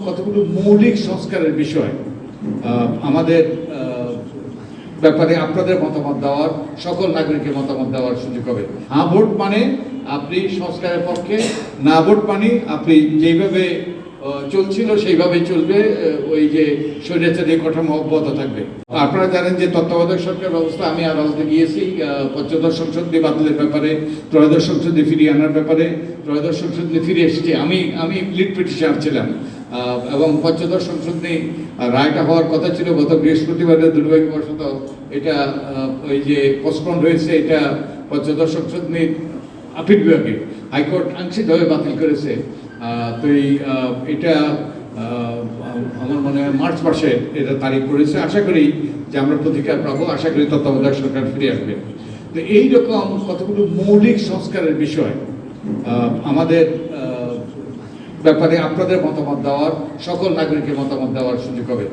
কতগুলো মৌলিক সংস্কারের বিষয় আমাদের ব্যাপারে আপনাদের মতামত দেওয়ার, সকল নাগরিকের মতামত দেওয়ার সুযোগ হবে। হ্যাঁ ভোট মানে আপনি সংস্কারের পক্ষে, না ভোট মানে আপনি যেইভাবে চলছিল সেইভাবেই চলবে, ওই যে স্বৈরাচারী কাঠামো অব্যাহত থাকবে। আপনারা জানেন যে তত্ত্বাবধায়ক সরকার ব্যবস্থা আমি আদালতে গিয়েছি পঞ্চদশ সংসদে বাতিলের ব্যাপারে, ত্রয়োদশ সংসদে ফিরিয়ে আনার ব্যাপারে, ত্রয়োদশ সংসদে ফিরে এসেছি। আমি লিড পিটিশনার ছিলাম এবং পঞ্চদশ সংসদে রায়টা হওয়ার কথা ছিল গত বৃহস্পতিবারে, দুর্ভাগ্যবশত এটা ওই যে পোস্টপন্ড হয়েছে। এটা পঞ্চদশ সংসদ নিয়ে আপিল বিভাগে হাইকোর্ট আংশিকভাবে বাতিল করেছে। তো এটা আমার মনে হয় মার্চ মাসে এটা তারিখ পড়েছে। আশা করি যে আমরা প্রতিকার পাবো, আশা করি তত্ত্বাবধায়ক সরকার ফিরে আসবে। তো এইরকম কতগুলো মৌলিক সংস্কারের বিষয় আমাদের ব্যাপারে আপনাদের মতামত দেওয়ার, সকল নাগরিকের মতামত দেওয়ার সুযোগ হবে।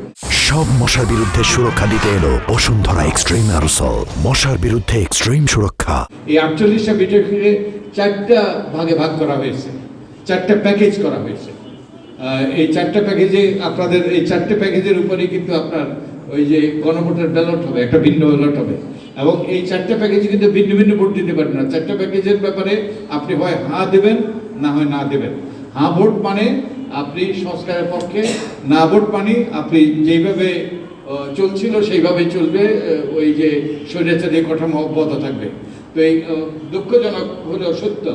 সব মশার বিরুদ্ধে সুরক্ষা দিতে এলো বসুন্ধরা এক্সট্রিম অ্যারোসল, মশার বিরুদ্ধে এক্সট্রিম সুরক্ষা। এই 48টা বিটাকে 4টা ভাগে ভাগ করা হয়েছে, 4টা প্যাকেজ করা হয়েছে। এই 4টা প্যাকেজে আপনাদের এই 4টে প্যাকেজের উপরেই কিন্তু আপনার ওই যে গণভোটের ব্যালট হবে, একটা ভিন্ন ব্যালট হবে এবং এই 4টা প্যাকেজে কিন্তু ভিন্ন ভিন্ন ভোট দিতে পারবেন না। 4টা প্যাকেজের ব্যাপারে আপনি হয় হ্যাঁ দেবেন, না হয় না দেবেন। হ্যাঁ ভোট মানে আপনি সংস্কারের পক্ষে, না ভোট মানে আপনি যেইভাবে চলছিল সেইভাবেই চলবে, ওই যে স্বৈরাচারী কাঠামো অব্যাহত থাকবে। তো এই দুঃখজনক হলেও সত্য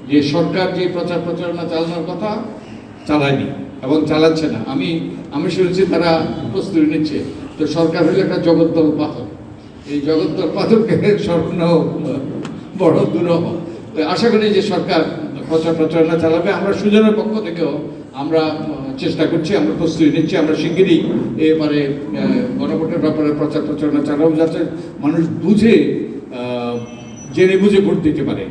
যে সরকার যে প্রচার প্রচারণা চালানোর কথা চালায়নি এবং চালাচ্ছে না। আমি শুনেছি তারা প্রস্তুতি নিচ্ছে। তো সরকার হলে একটা জগদ্দল পাথর, এই জগদ্দল পাথরকে সরানো বড় দুরূহ। তো আশা করি যে সরকার প্রচার প্রচারণা চালাবে। আমরা সুজনের পক্ষ থেকেও আমরা চেষ্টা করছি, আমরা প্রস্তুতি নিচ্ছি। আমরা শিগগিরই এবারে গণভোটের ব্যাপারে প্রচার প্রচারণা চালাবো, যাতে মানুষ বুঝে, জেনে বুঝে ভোট দিতে পারে।